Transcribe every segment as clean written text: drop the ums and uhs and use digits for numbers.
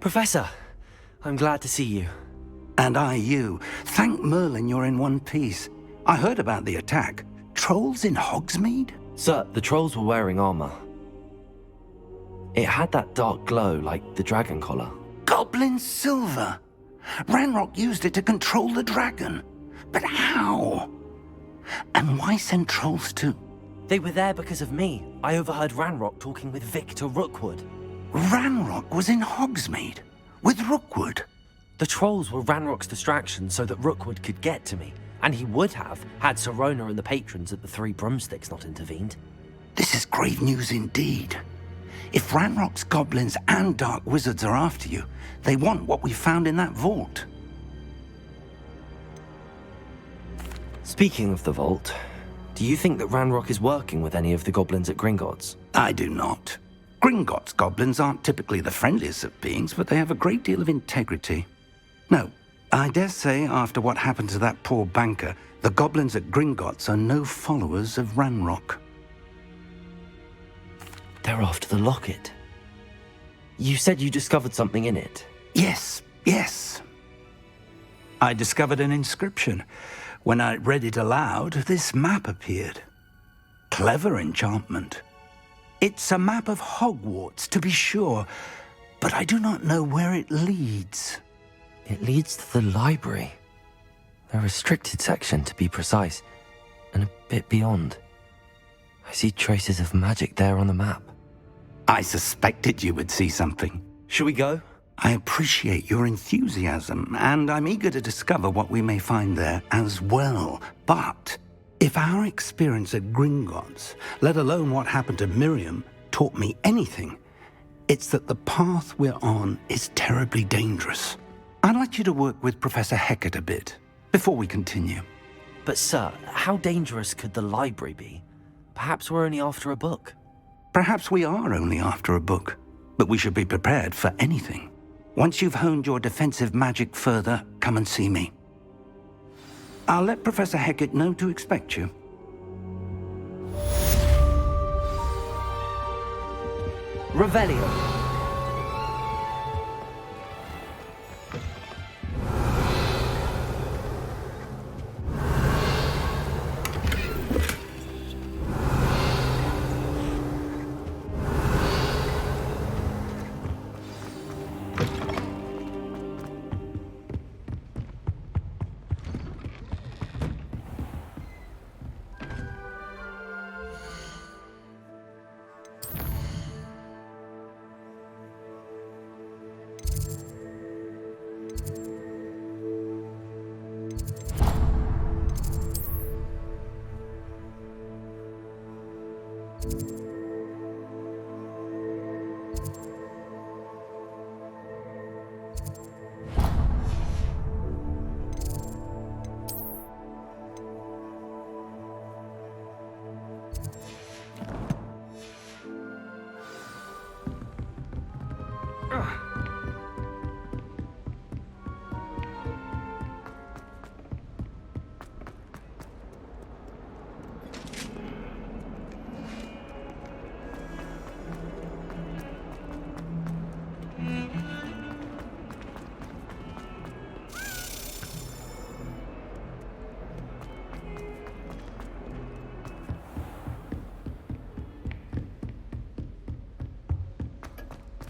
Professor, I'm glad to see you. And I you. Thank Merlin you're in one piece. I heard about the attack. Trolls in Hogsmeade? Sir, the trolls were wearing armor. It had that dark glow like the dragon collar. Goblin silver! Ranrock used it to control the dragon. But how? And why send trolls to... They were there because of me. I overheard Ranrock talking with Victor Rookwood. Ranrock was in Hogsmeade? With Rookwood? The trolls were Ranrock's distraction so that Rookwood could get to me. And he would have, had Sirona and the patrons at the Three Broomsticks not intervened. This is grave news indeed. If Ranrock's goblins and dark wizards are after you, they want what we found in that vault. Speaking of the vault, do you think that Ranrock is working with any of the goblins at Gringotts? I do not. Gringotts goblins aren't typically the friendliest of beings, but they have a great deal of integrity. No, I dare say after what happened to that poor banker, the goblins at Gringotts are no followers of Ranrock. They're after the locket. You said you discovered something in it. Yes. I discovered an inscription. When I read it aloud, this map appeared. Clever enchantment. It's a map of Hogwarts, to be sure, but I do not know where it leads. It leads to the library. A restricted section, to be precise, and a bit beyond. I see traces of magic there on the map. I suspected you would see something. Shall we go? I appreciate your enthusiasm, and I'm eager to discover what we may find there as well. But if our experience at Gringotts, let alone what happened to Miriam, taught me anything, it's that the path we're on is terribly dangerous. I'd like you to work with Professor Hecat a bit before we continue. But sir, how dangerous could the library be? Perhaps we're only after a book. Perhaps we are only after a book, but we should be prepared for anything. Once you've honed your defensive magic further, come and see me. I'll let Professor Hecat know to expect you. Revelio.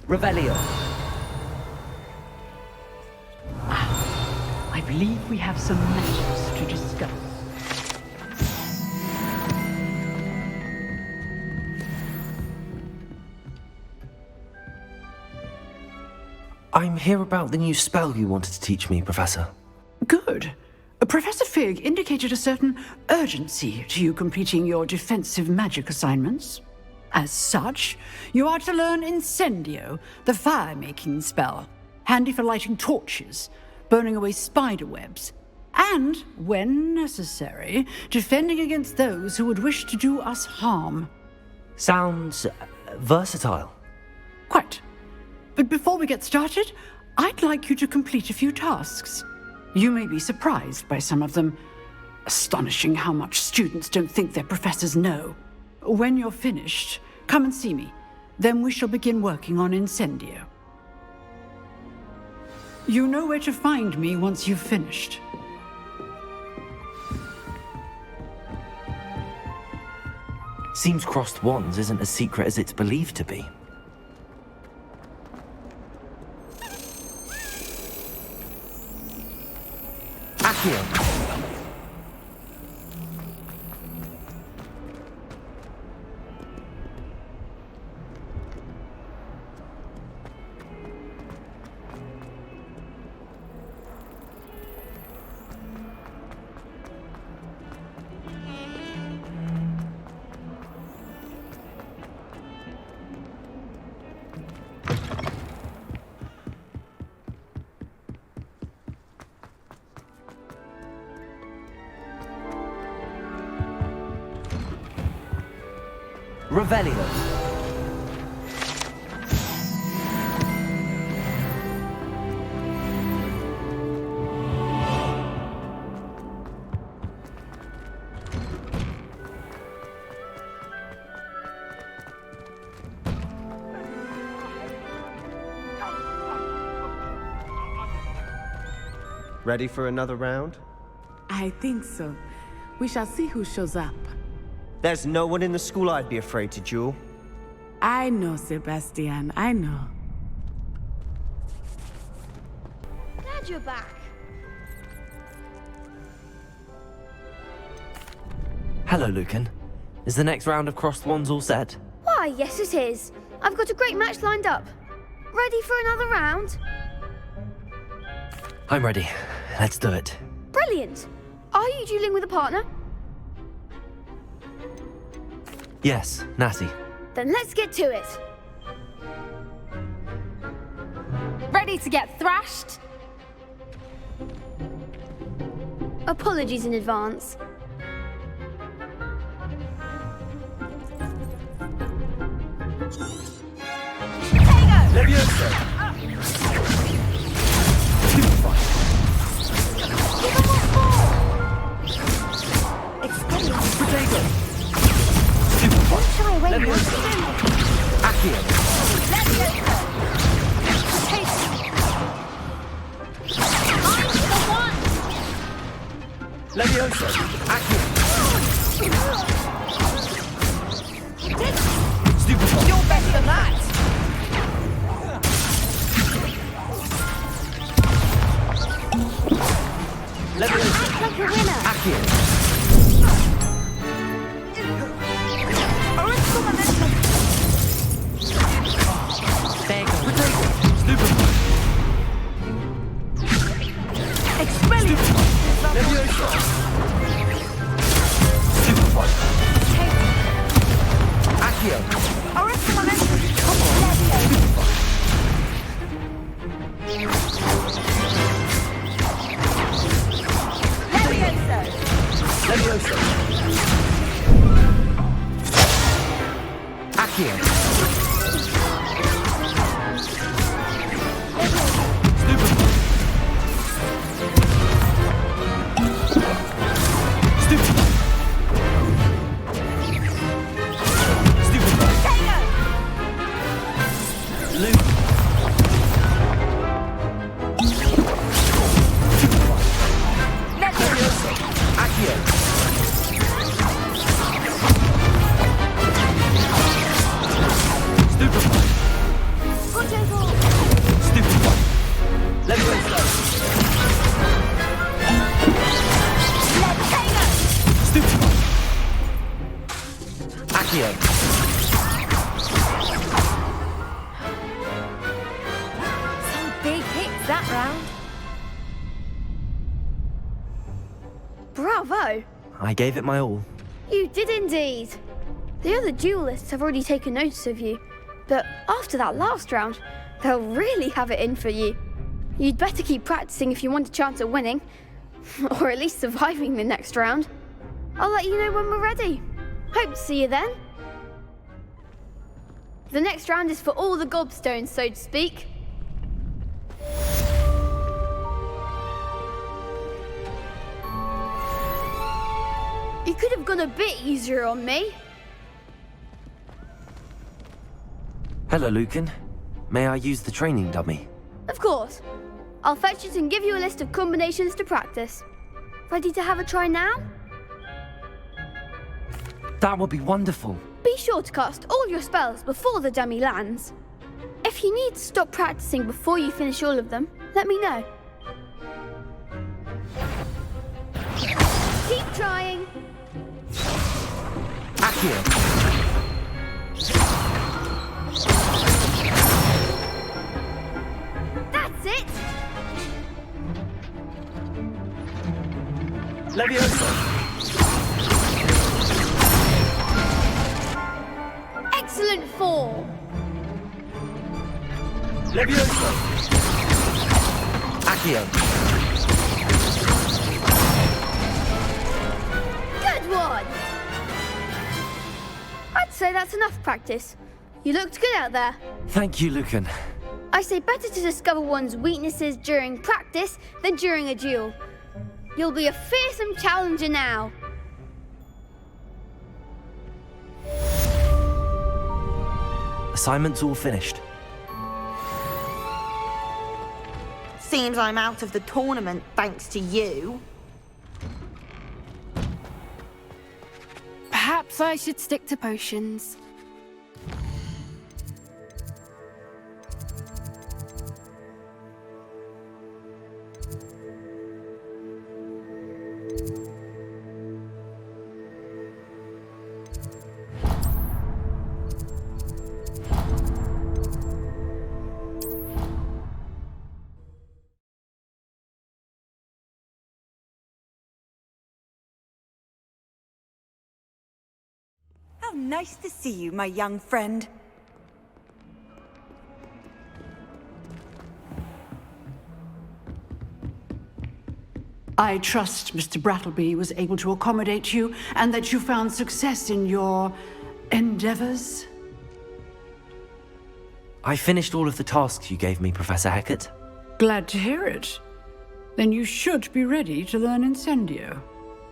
Revelio. I believe we have some matters to discuss. I'm here about the new spell you wanted to teach me, Professor. Good. Professor Fig indicated a certain urgency to you completing your defensive magic assignments. As such, you are to learn Incendio, the fire-making spell, handy for lighting torches, burning away spider webs, and, when necessary, defending against those who would wish to do us harm. Sounds versatile. Quite. But before we get started, I'd like you to complete a few tasks. You may be surprised by some of them. Astonishing how much students don't think their professors know. When you're finished, come and see me. Then we shall begin working on Incendio. You know where to find me once you've finished. Seems crossed wands isn't as secret as it's believed to be. Accio! Revelio. Ready for another round? I think so. We shall see who shows up. There's no one in the school I'd be afraid to duel. I know, Sebastian, I know. Glad you're back. Hello, Lucan. Is the next round of crossed wands all set? Why, yes it is. I've got a great match lined up. Ready for another round? I'm ready. Let's do it. Brilliant. Are you dueling with a partner? Yes, Natty. Then let's get to it. Ready to get thrashed? Apologies in advance. Levioso! Potato! Shy away now. Accio! Levioso! Accio! Stupefy! You're better than that! Levioso! Act like a winner. Accio! Some big hits that round. Bravo! I gave it my all. You did indeed. The other duelists have already taken notice of you, but after that last round, they'll really have it in for you. You'd better keep practicing if you want a chance at winning, or at least surviving the next round. I'll let you know when we're ready. Hope to see you then. The next round is for all the gobstones, so to speak. You could have gone a bit easier on me. Hello, Lucan. May I use the training dummy? Of course. I'll fetch it and give you a list of combinations to practice. Ready to have a try now? That would be wonderful. Be sure to cast all your spells before the dummy lands. If you need to stop practicing before you finish all of them, let me know. Keep trying. Accio. That's it. Leviosa! Excellent fall. Leviosa! Accio. Good one. I'd say that's enough practice. You looked good out there. Thank you, Lucan. I say better to discover one's weaknesses during practice than during a duel. You'll be a fearsome challenger now. Assignment's all finished. Seems I'm out of the tournament thanks to you. Perhaps I should stick to potions. How nice to see you, my young friend. I trust Mr. Brattleby was able to accommodate you and that you found success in your endeavors. I finished all of the tasks you gave me, Professor Hecat. Glad to hear it. Then you should be ready to learn Incendio.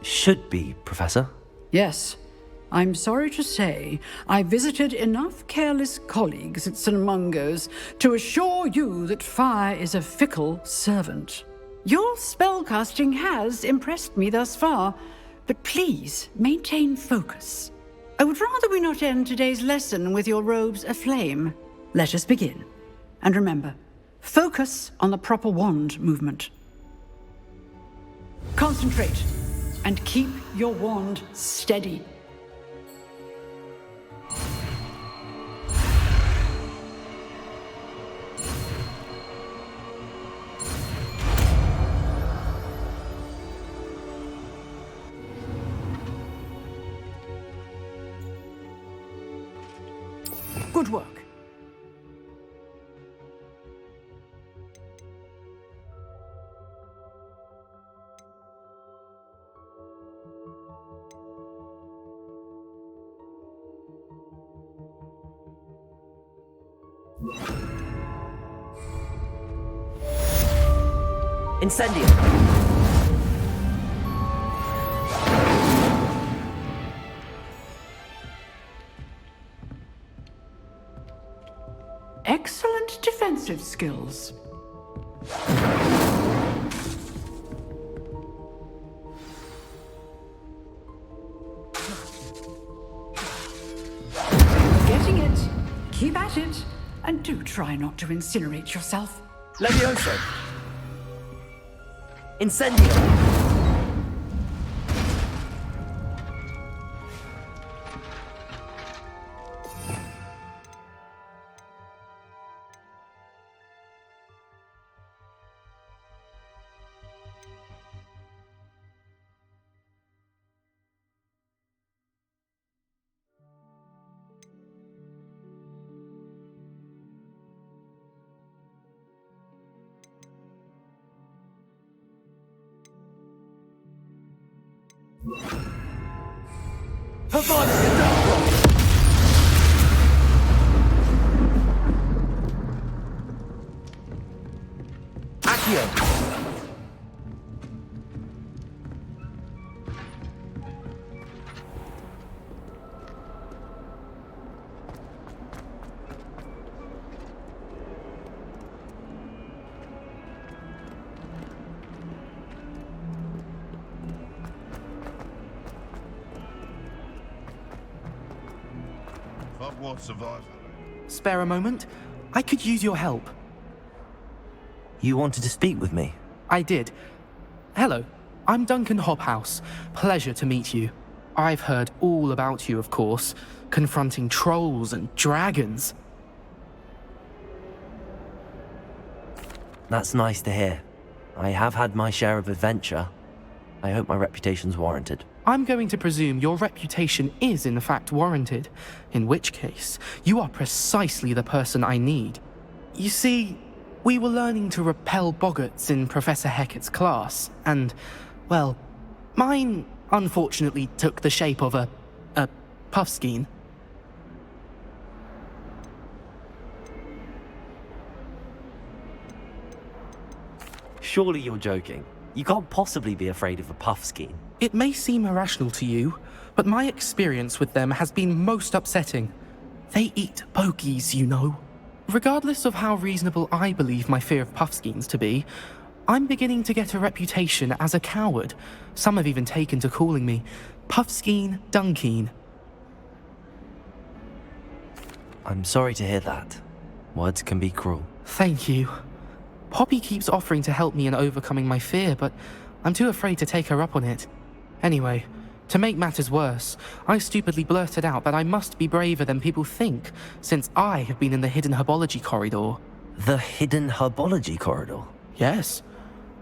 Should be, Professor. Yes. I'm sorry to say, I visited enough careless colleagues at St. Mungo's to assure you that fire is a fickle servant. Your spellcasting has impressed me thus far, but please maintain focus. I would rather we not end today's lesson with your robes aflame. Let us begin. And remember, focus on the proper wand movement. Concentrate and keep your wand steady. Good work. Incendio! Excellent defensive skills. Getting it. Keep at it. And do try not to incinerate yourself. Leviosa! Incendio! Hogwarts survivor. Spare a moment? I could use your help. You wanted to speak with me? I did. Hello, I'm Duncan Hobhouse. Pleasure to meet you. I've heard all about you, of course, confronting trolls and dragons. That's nice to hear. I have had my share of adventure. I hope my reputation's warranted. I'm going to presume your reputation is in fact warranted, in which case, you are precisely the person I need. You see, we were learning to repel boggarts in Professor Hecat's class, and, well, mine unfortunately took the shape of a puffskein. Surely you're joking. You can't possibly be afraid of a puffskein. It may seem irrational to you, but my experience with them has been most upsetting. They eat bogies, you know. Regardless of how reasonable I believe my fear of puffskeins to be, I'm beginning to get a reputation as a coward. Some have even taken to calling me Puffskein Dunkeen. I'm sorry to hear that. Words can be cruel. Thank you. Poppy keeps offering to help me in overcoming my fear, but I'm too afraid to take her up on it. Anyway, to make matters worse, I stupidly blurted out that I must be braver than people think, since I have been in the hidden herbology corridor. The hidden herbology corridor? Yes.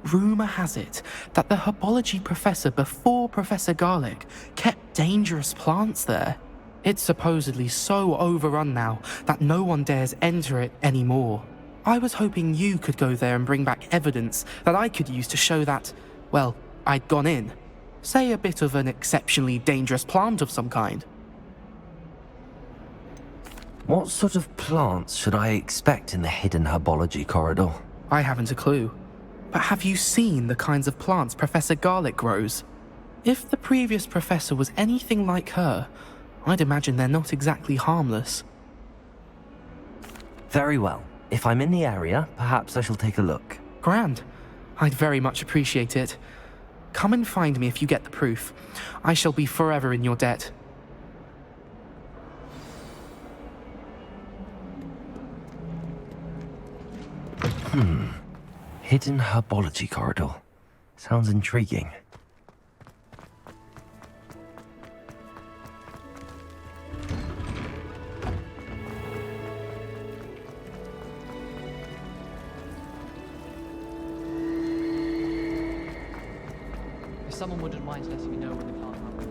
Rumour has it that the herbology professor before Professor Garlic kept dangerous plants there. It's supposedly so overrun now that no one dares enter it anymore. I was hoping you could go there and bring back evidence that I could use to show that, well, I'd gone in. Say a bit of an exceptionally dangerous plant of some kind. What sort of plants should I expect in the hidden herbology corridor? I haven't a clue. But have you seen the kinds of plants Professor Garlic grows? If the previous professor was anything like her, I'd imagine they're not exactly harmless. Very well. If I'm in the area, perhaps I shall take a look. Grand. I'd very much appreciate it. Come and find me if you get the proof. I shall be forever in your debt. Hidden herbology corridor. Sounds intriguing. If someone wouldn't mind letting me know when the plant happens.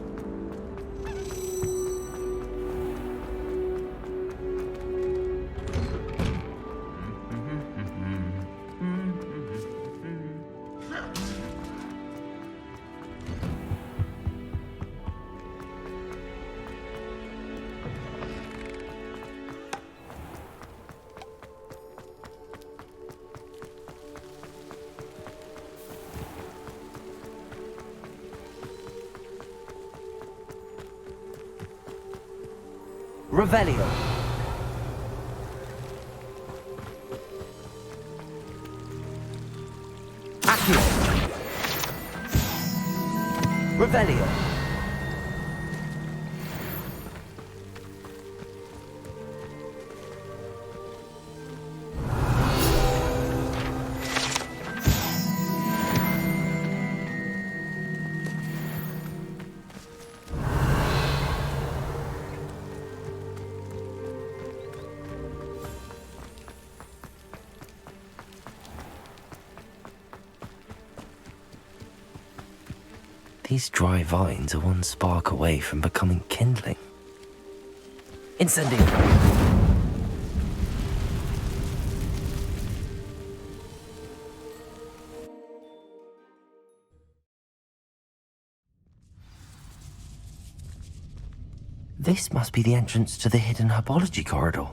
Revelio. Accio. Revelio. These dry vines are one spark away from becoming kindling. Incendio! This must be the entrance to the hidden herbology corridor.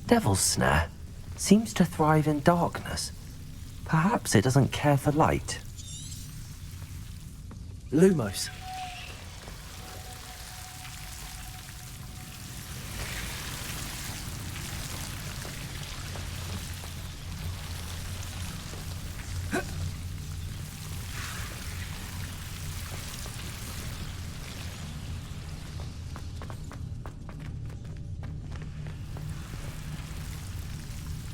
Devil's Snare seems to thrive in darkness. Perhaps it doesn't care for light. Lumos.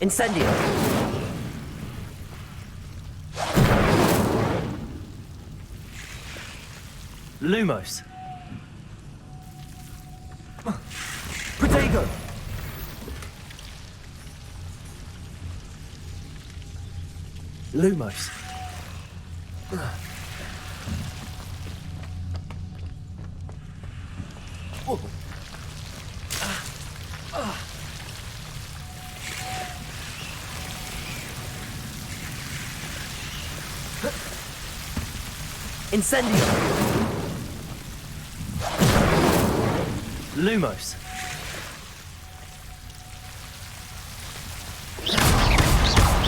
Incendio! Lumos! Protego! Lumos! Incendio! Lumos!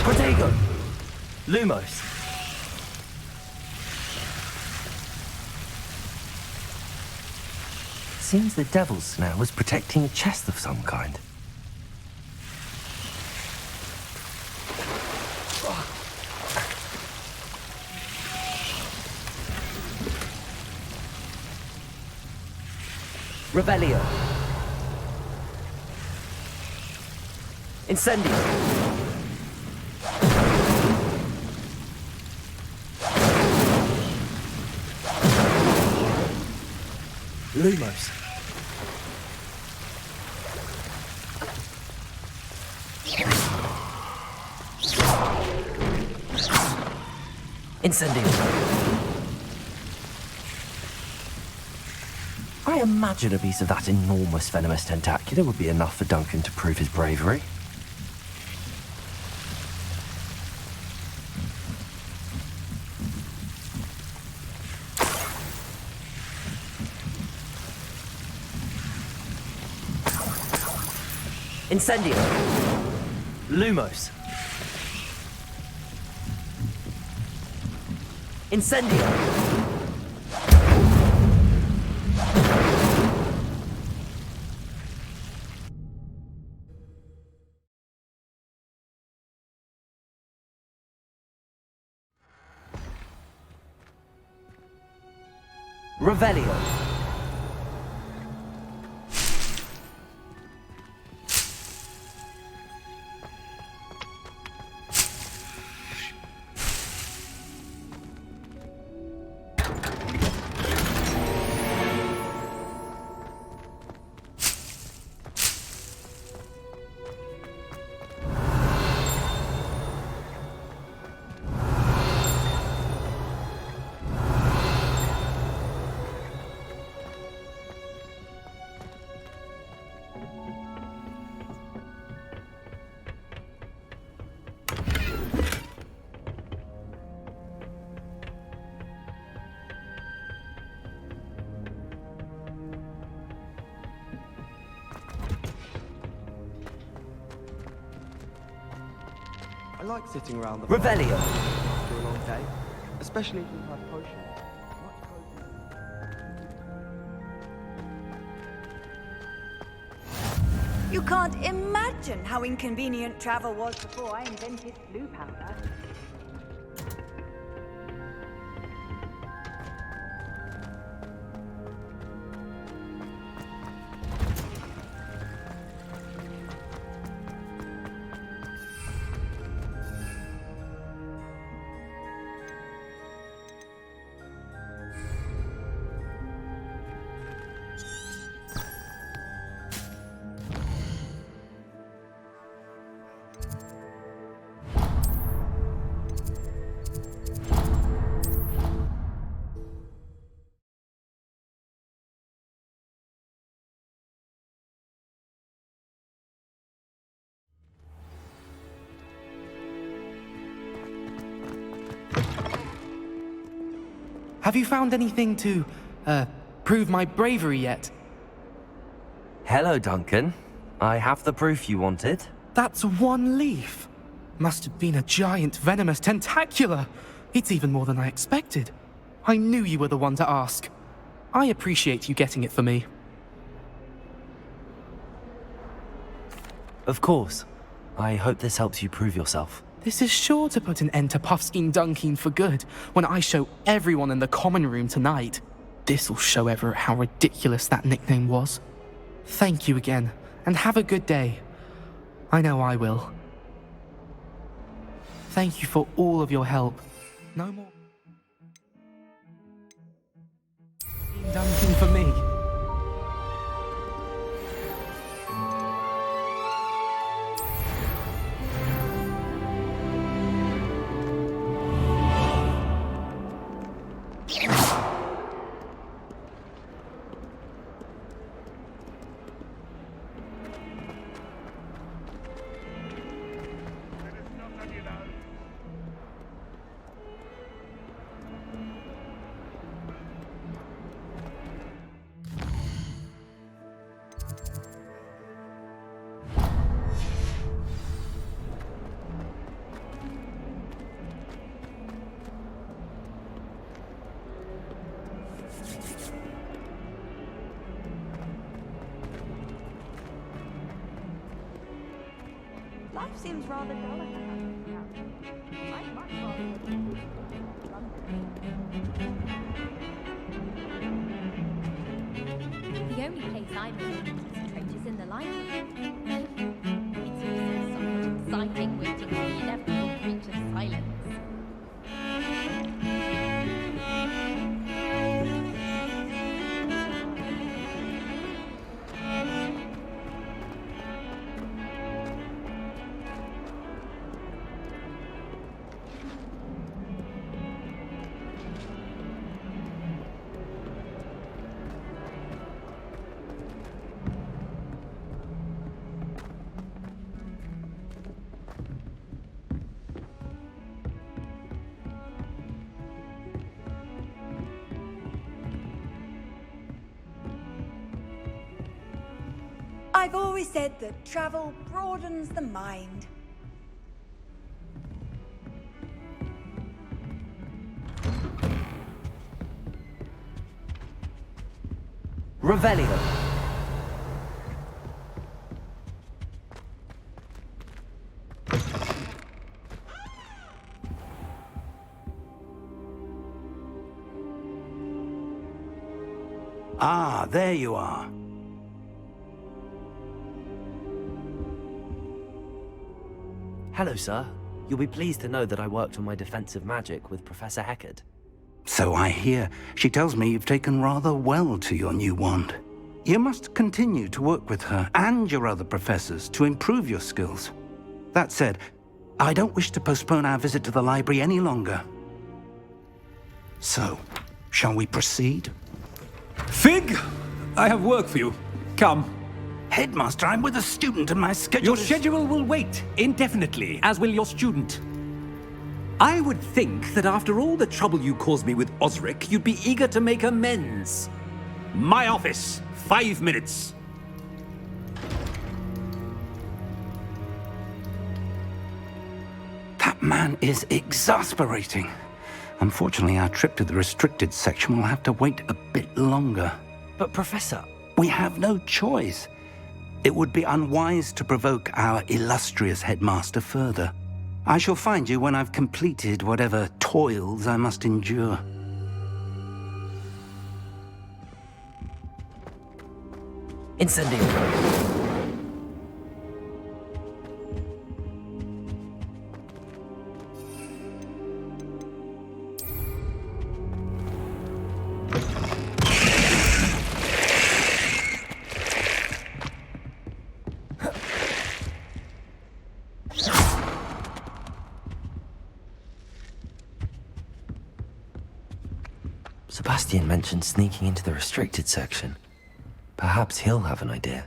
Protego! Lumos! Seems the devil's snare was protecting a chest of some kind. Revelio. Incendio. Lumos. Incendio. I imagine a piece of that enormous venomous tentacular would be enough for Duncan to prove his bravery. Incendio. Lumos. Incendio. Revelio. I like sitting around the Revelio. after a long day, especially if we've had potions. You can't imagine how inconvenient travel was before I invented blue powder. Have you found anything to, prove my bravery yet? Hello, Duncan. I have the proof you wanted. That's one leaf. Must have been a giant venomous tentacular. It's even more than I expected. I knew you were the one to ask. I appreciate you getting it for me. Of course. I hope this helps you prove yourself. This is sure to put an end to Puffskein Dunkeen for good when I show everyone in the common room tonight. This'll show Everett how ridiculous that nickname was. Thank you again, and have a good day. I know I will. Thank you for all of your help. No more being done for me. Life seems rather dull at the house. I'd much rather live in London. The only place I know to concentrate is in the library. It's also somewhat exciting waiting for the inevitable breach of silence. I've always said that travel broadens the mind. Revelio. Ah, there you are. Hello, sir. You'll be pleased to know that I worked on my defensive magic with Professor Heckard. So I hear. She tells me you've taken rather well to your new wand. You must continue to work with her and your other professors to improve your skills. That said, I don't wish to postpone our visit to the library any longer. So, shall we proceed? Fig, I have work for you. Come. Headmaster, I'm with a student and my schedule Your schedule will wait indefinitely, as will your student. I would think that after all the trouble you caused me with Osric, you'd be eager to make amends. My office, 5 minutes. That man is exasperating. Unfortunately, our trip to the restricted section will have to wait a bit longer. But, Professor... We have no choice. It would be unwise to provoke our illustrious headmaster further. I shall find you when I've completed whatever toils I must endure. Incendio. Sebastian mentioned sneaking into the restricted section. Perhaps he'll have an idea.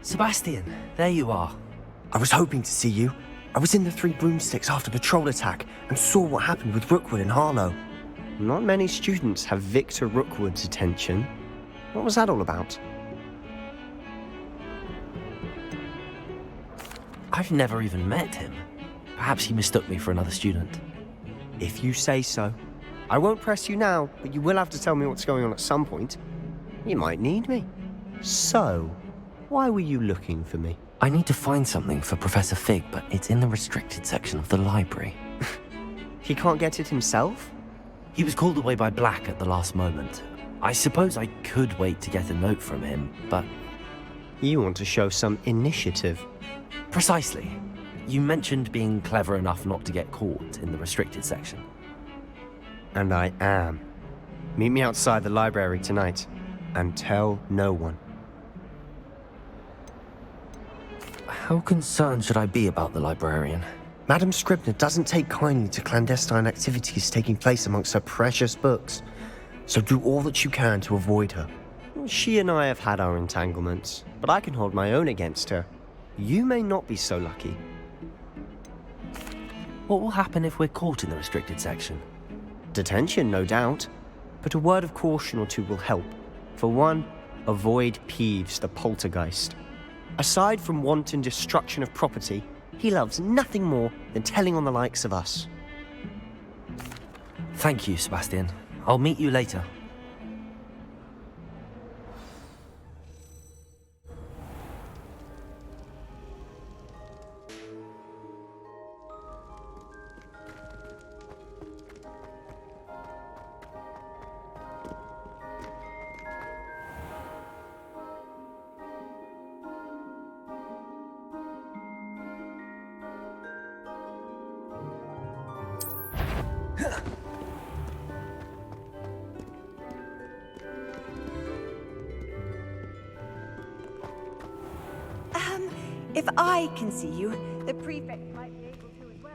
Sebastian, there you are. I was hoping to see you. I was in the Three Broomsticks after patrol attack and saw what happened with Rookwood and Harlow. Not many students have Victor Rookwood's attention. What was that all about? I've never even met him. Perhaps he mistook me for another student. If you say so. I won't press you now, but you will have to tell me what's going on at some point. You might need me. So, why were you looking for me? I need to find something for Professor Fig, but it's in the restricted section of the library. He can't get it himself? He was called away by Black at the last moment. I suppose I could wait to get a note from him, but... You want to show some initiative. Precisely. You mentioned being clever enough not to get caught in the restricted section. And I am. Meet me outside the library tonight, and tell no one. How concerned should I be about the librarian? Madam Scribner doesn't take kindly to clandestine activities taking place amongst her precious books, so do all that you can to avoid her. She and I have had our entanglements, but I can hold my own against her. You may not be so lucky. What will happen if we're caught in the restricted section? Detention, no doubt, but a word of caution or two will help. For one, avoid Peeves, the poltergeist. Aside from wanton destruction of property, he loves nothing more than telling on the likes of us. Thank you, Sebastian. I'll meet you later. If I can see you, the prefect might be able to as well.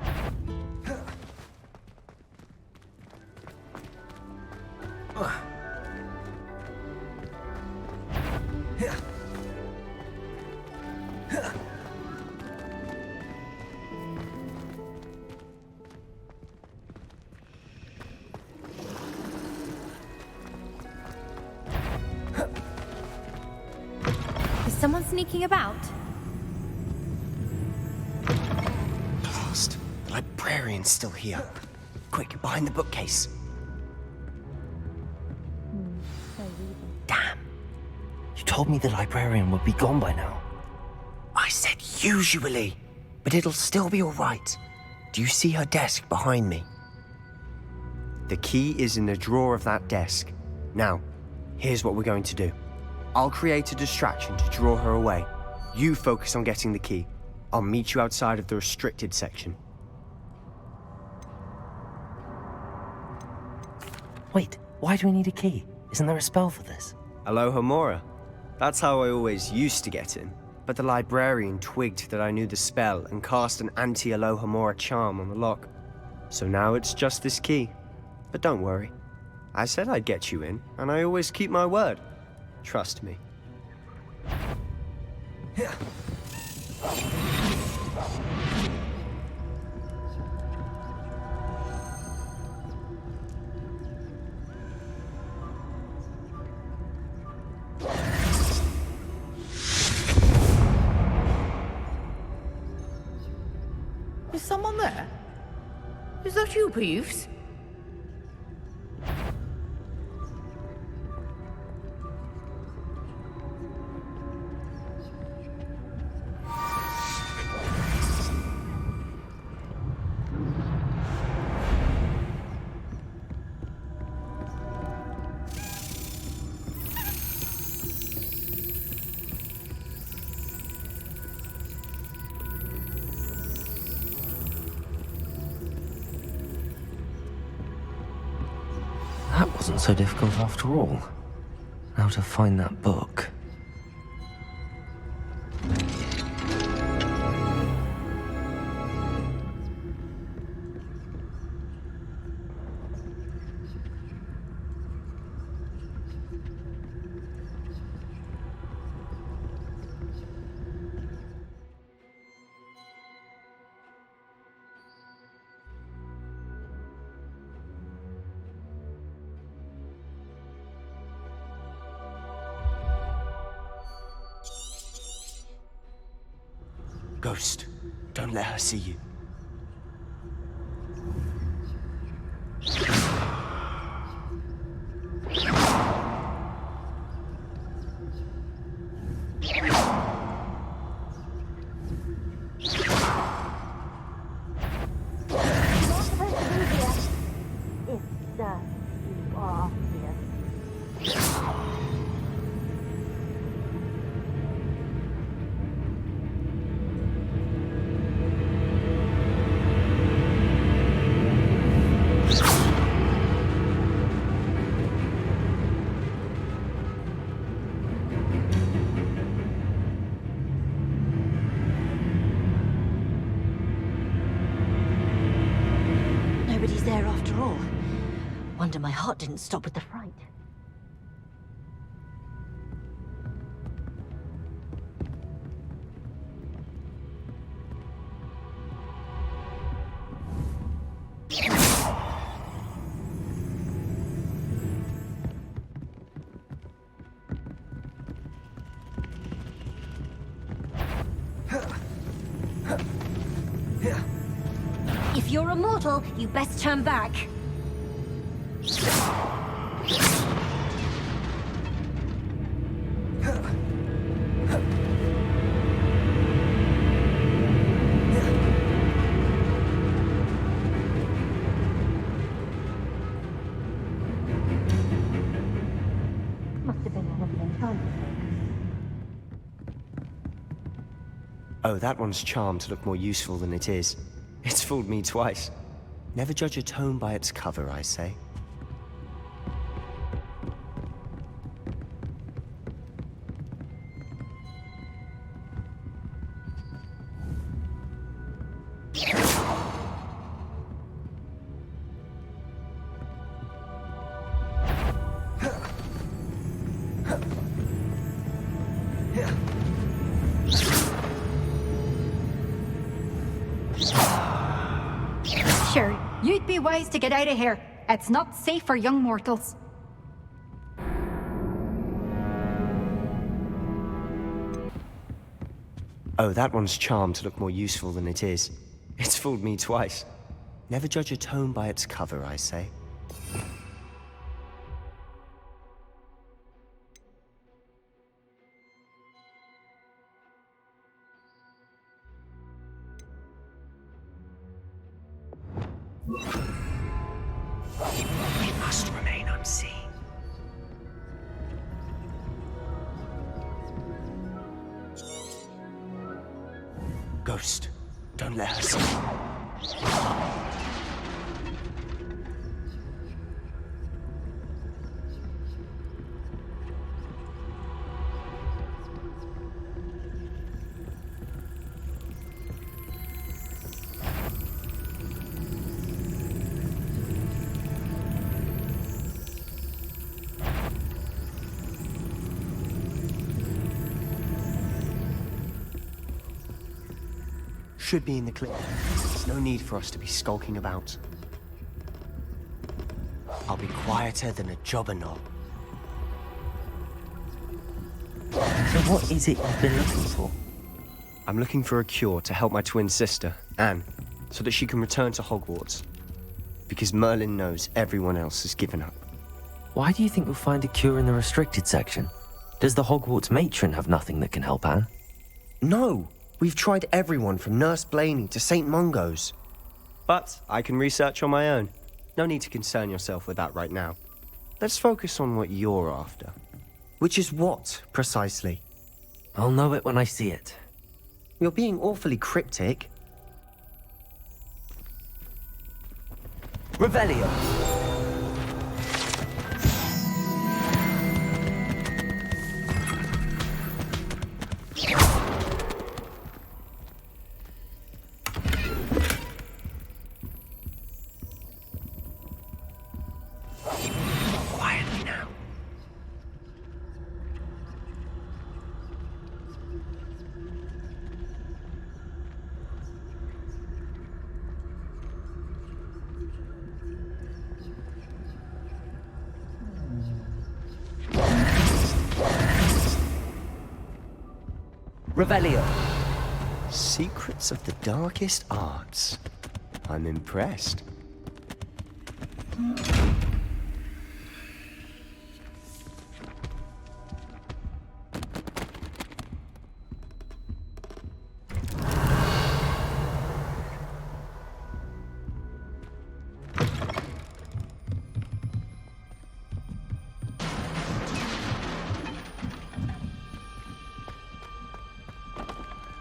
Is someone sneaking about? Blast! The librarian's still here. Quick, behind the bookcase. Damn. You told me the librarian would be gone by now. I said usually, but it'll still be all right. Do you see her desk behind me? The key is in the drawer of that desk. Now, here's what we're going to do. I'll create a distraction to draw her away. You focus on getting the key. I'll meet you outside of the restricted section. Wait, why do we need a key? Isn't there a spell for this? Alohomora. That's how I always used to get in. But the librarian twigged that I knew the spell and cast an anti-Alohomora charm on the lock. So now it's just this key. But don't worry. I said I'd get you in, and I always keep my word. Trust me. Is someone there? Is that you, Peeves? That wasn't so difficult after all. Now to find that book. Ghost, don't let her see you. was there after all. Wonder my heart didn't stop with the fright. If you're a mortal, you best turn back. Must have been a heavy enchantment. Oh, that one's charmed to look more useful than it is. It's fooled me twice. Never judge a tome by its cover, I say. Sure, you'd be wise to get out of here. It's not safe for young mortals. Oh, that one's charmed to look more useful than it is. It's fooled me twice. Never judge a tome by its cover, I say. We must remain unseen. Ghost, don't let her see. Should be in the clear. There's no need for us to be skulking about. I'll be quieter than a jobberknoll. So what is it you've been looking for? I'm looking for a cure to help my twin sister, Anne, so that she can return to Hogwarts. Because Merlin knows everyone else has given up. Why do you think you'll find a cure in the restricted section? Does the Hogwarts matron have nothing that can help Anne? No! We've tried everyone from Nurse Blaney to St. Mungo's. But I can research on my own. No need to concern yourself with that right now. Let's focus on what you're after. Which is what, precisely? I'll know it when I see it. You're being awfully cryptic. Revelio! Quietly now. Revelio. Secrets of the darkest arts. I'm impressed.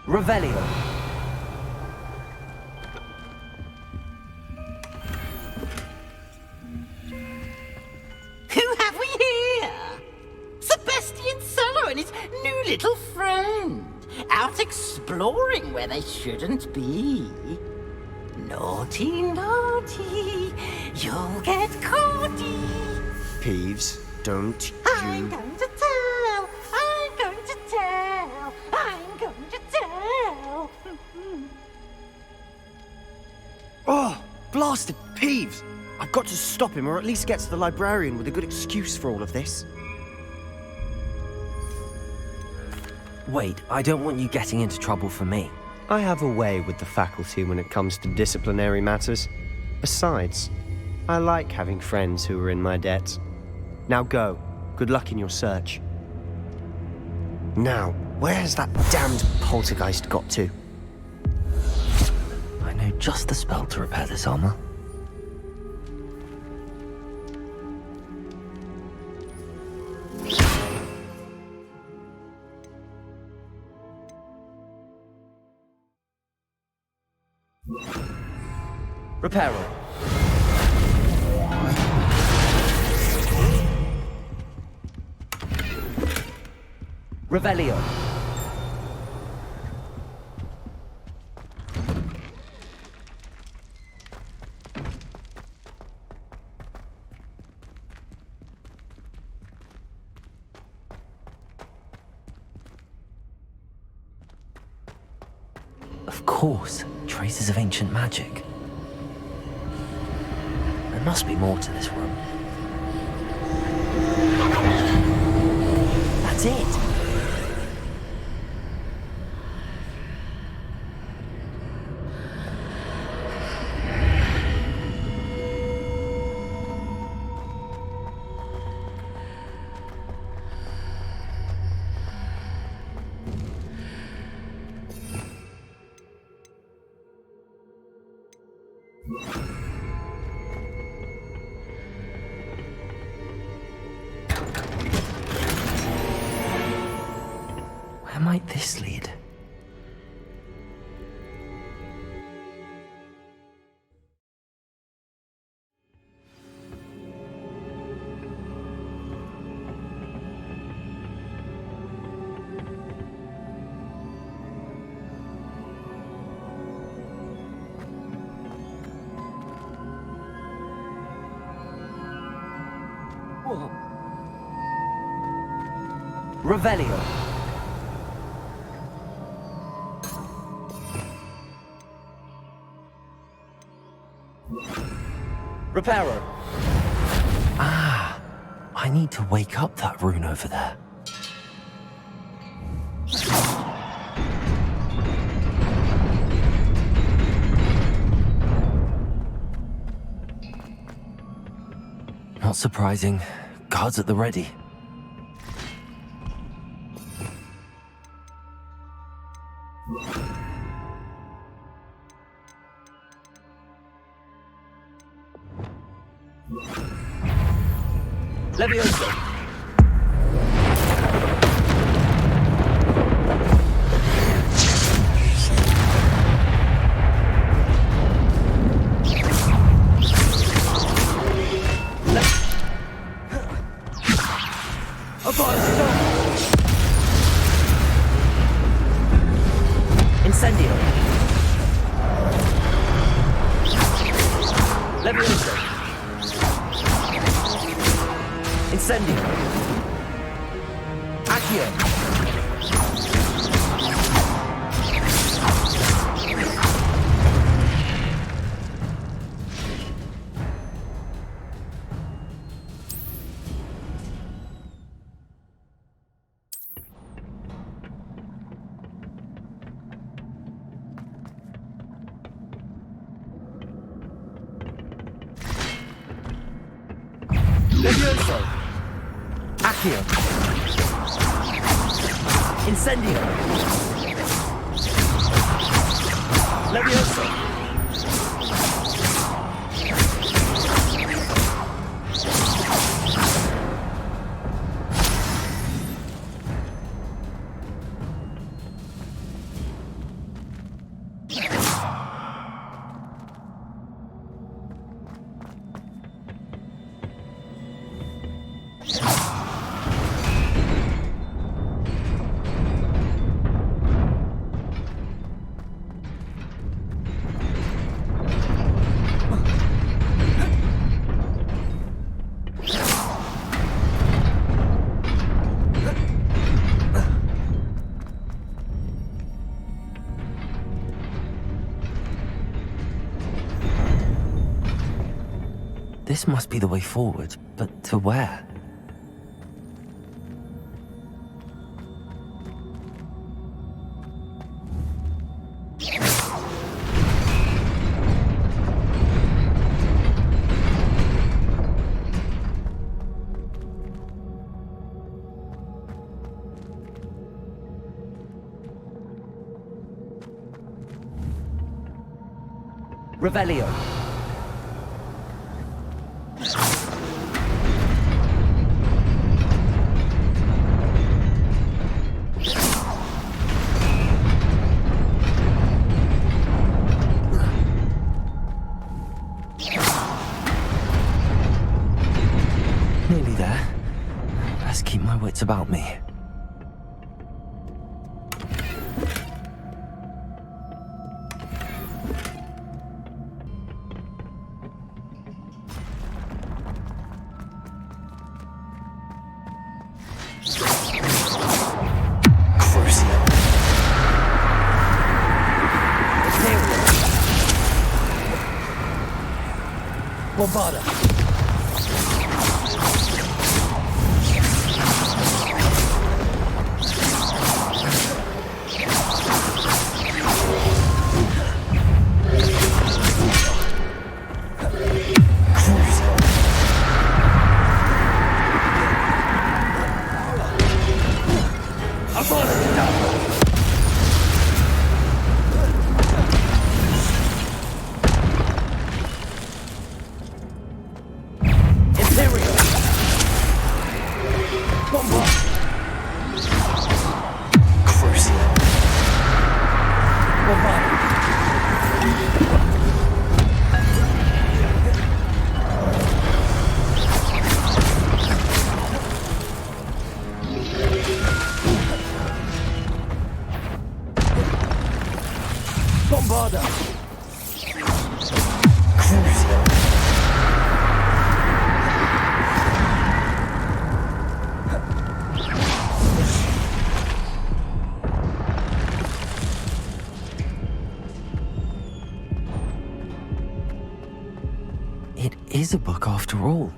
Revelio. Who have we here? Sebastian Sallow and his new little friend, out exploring where they shouldn't be. Naughty, naughty, you'll get caughty. Peeves, don't I'm going to tell, I'm going to tell, I'm going to tell. Oh, blasted Peeves! I've got to stop him, or at least get to the librarian with a good excuse for all of this. Wait, I don't want you getting into trouble for me. I have a way with the faculty when it comes to disciplinary matters. Besides, I like having friends who are in my debt. Now go. Good luck in your search. Now, where has that damned poltergeist got to? I know just the spell to repair this armor. Reparo. Revelio. Of course, traces of ancient magic. There must be more to this room. That's it! Where might this lead? Revelio. Reparo. Ah, I need to wake up that rune over there. Not surprising. Guards at the ready. Levioso. Incendio. Levioso. Incendio. Accio. Levioso. Accio. Incendio. Levioso. This must be the way forward, but to where? Revelio. Nearly there. Best keep my wits about me. Bombarda. It is a book after all.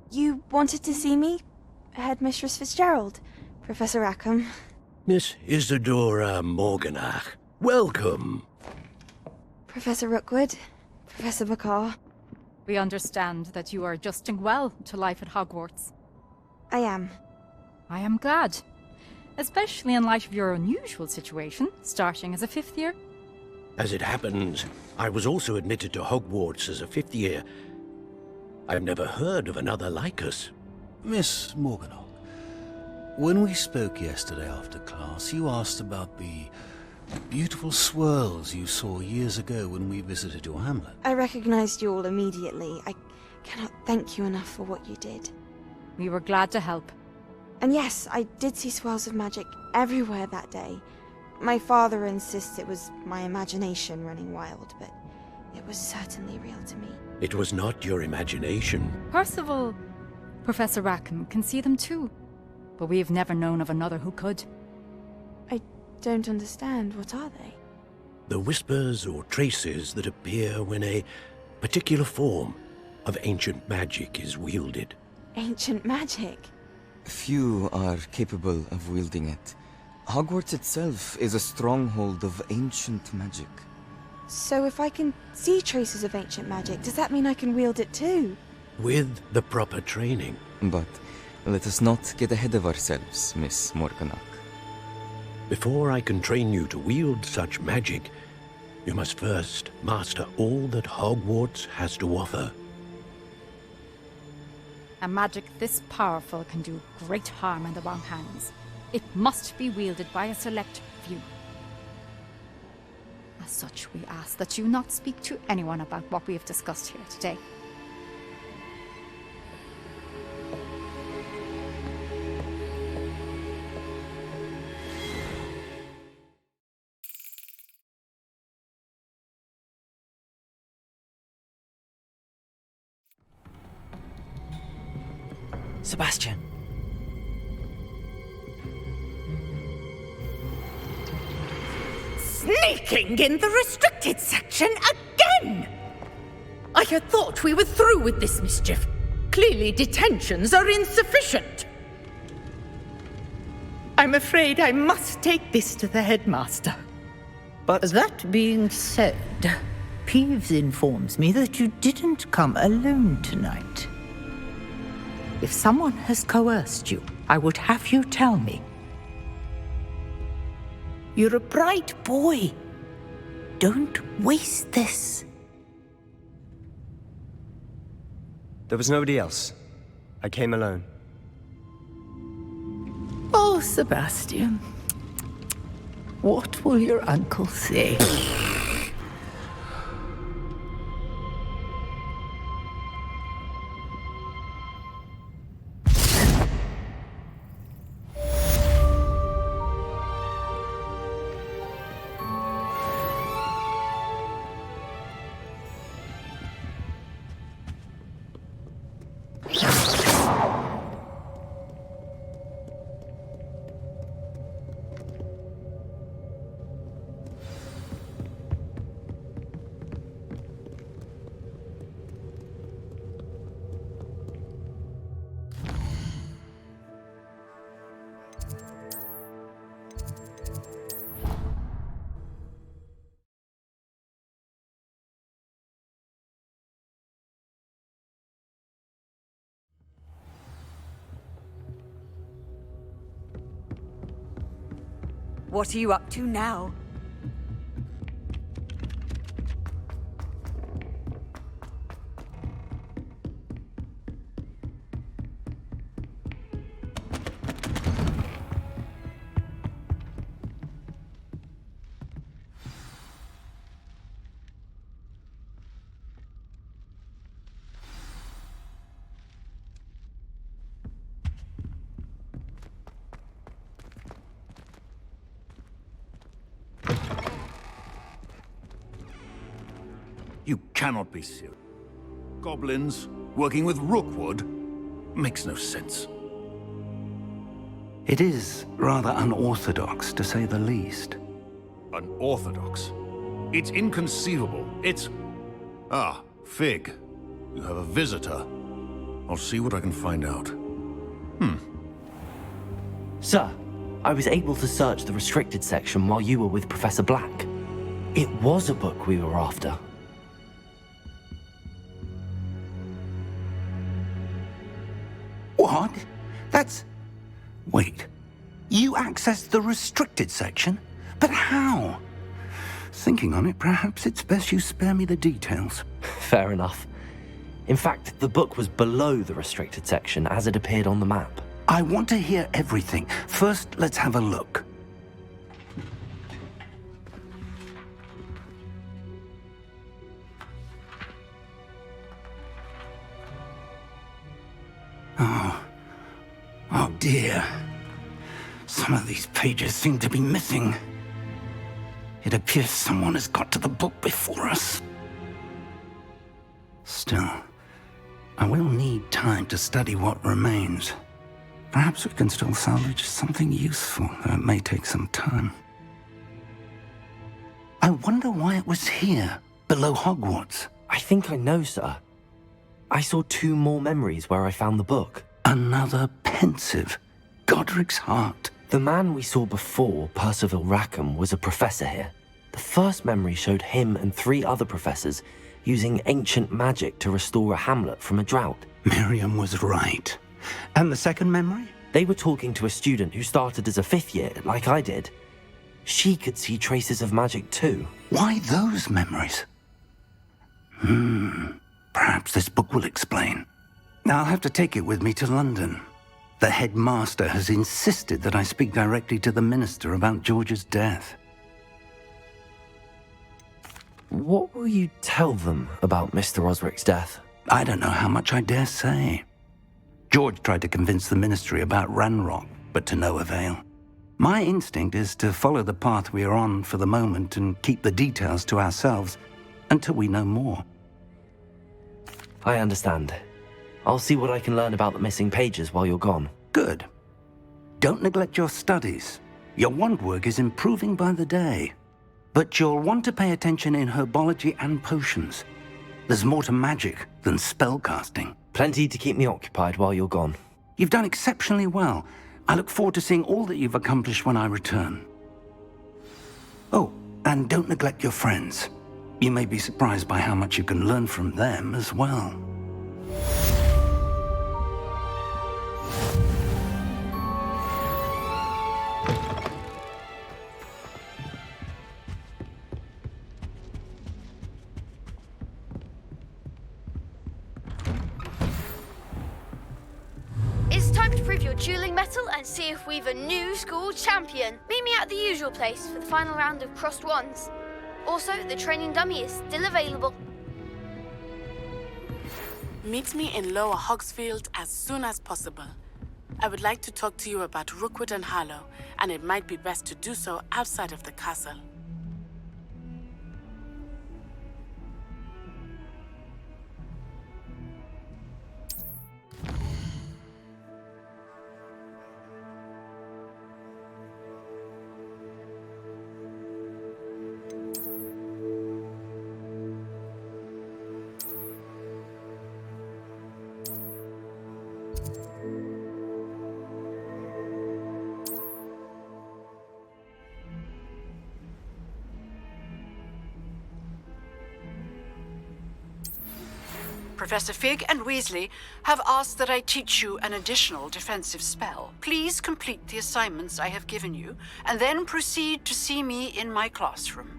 You wanted to see me, Headmistress Fitzgerald? Professor Rackham. Miss Isadora Morganach, welcome. Professor Rookwood. Professor Bakar. We understand that you are adjusting well to life at Hogwarts. I am. I am glad. Especially in light of your unusual situation, starting as a 5th year. As it happens, I was also admitted to Hogwarts as a 5th year. I've never heard of another like us. Miss Morganach, when we spoke yesterday after class, you asked about the beautiful swirls you saw years ago when we visited your hamlet. I recognized you all immediately. I cannot thank you enough for what you did. We were glad to help. And yes, I did see swirls of magic everywhere that day. My father insists it was my imagination running wild, but it was certainly real to me. It was not your imagination. Percival, Professor Rackham can see them too. But we have never known of another who could. I don't understand. What are they? The whispers or traces that appear when a particular form of ancient magic is wielded. Ancient magic? Few are capable of wielding it. Hogwarts itself is a stronghold of ancient magic. So if I can see traces of ancient magic, does that mean I can wield it too? With the proper training. But let us not get ahead of ourselves, Miss Morganach. Before I can train you to wield such magic, you must first master all that Hogwarts has to offer. A magic this powerful can do great harm in the wrong hands. It must be wielded by a select few. As such, we ask that you not speak to anyone about what we have discussed here today. Sebastian. Sneaking in the restricted section again! I had thought we were through with this mischief. Clearly detentions are insufficient. I'm afraid I must take this to the headmaster. But that being said, Peeves informs me that you didn't come alone tonight. If someone has coerced you, I would have you tell me. You're a bright boy. Don't waste this. There was nobody else. I came alone. Oh, Sebastian. What will your uncle say? What are you up to now? You cannot be serious. Goblins working with Rookwood makes no sense. It is rather unorthodox, to say the least. Unorthodox? It's inconceivable. It's... Ah, Fig. You have a visitor. I'll see what I can find out. Sir, I was able to search the restricted section while you were with Professor Black. It was a book we were after. What? That's... Wait. You accessed the restricted section? But how? Thinking on it, perhaps it's best you spare me the details. Fair enough. In fact, the book was below the restricted section as it appeared on the map. I want to hear everything. First, let's have a look. Oh dear. Some of these pages seem to be missing. It appears someone has got to the book before us. Still, I will need time to study what remains. Perhaps we can still salvage something useful, though it may take some time. I wonder why it was here, below Hogwarts. I think I know, sir. I saw 2 more memories where I found the book. Another pensive. Godric's heart. The man we saw before, Percival Rackham, was a professor here. The first memory showed him and 3 other professors using ancient magic to restore a hamlet from a drought. Miriam was right. And the second memory? They were talking to a student who started as a 5th year, like I did. She could see traces of magic too. Why those memories? Perhaps this book will explain. I'll have to take it with me to London. The headmaster has insisted that I speak directly to the minister about George's death. What will you tell them about Mr. Osric's death? I don't know how much I dare say. George tried to convince the ministry about Ranrock, but to no avail. My instinct is to follow the path we are on for the moment and keep the details to ourselves until we know more. I understand. I'll see what I can learn about the missing pages while you're gone. Good. Don't neglect your studies. Your wand work is improving by the day. But you'll want to pay attention in herbology and potions. There's more to magic than spellcasting. Plenty to keep me occupied while you're gone. You've done exceptionally well. I look forward to seeing all that you've accomplished when I return. Oh, and don't neglect your friends. You may be surprised by how much you can learn from them as well. It's time to prove your dueling mettle and see if we've a new school champion. Meet me at the usual place for the final round of crossed wands. Also, the training dummy is still available. Meet me in Lower Hogsfield as soon as possible. I would like to talk to you about Rookwood and Harlow, and it might be best to do so outside of the castle. Professor Fig and Weasley have asked that I teach you an additional defensive spell. Please complete the assignments I have given you, and then proceed to see me in my classroom.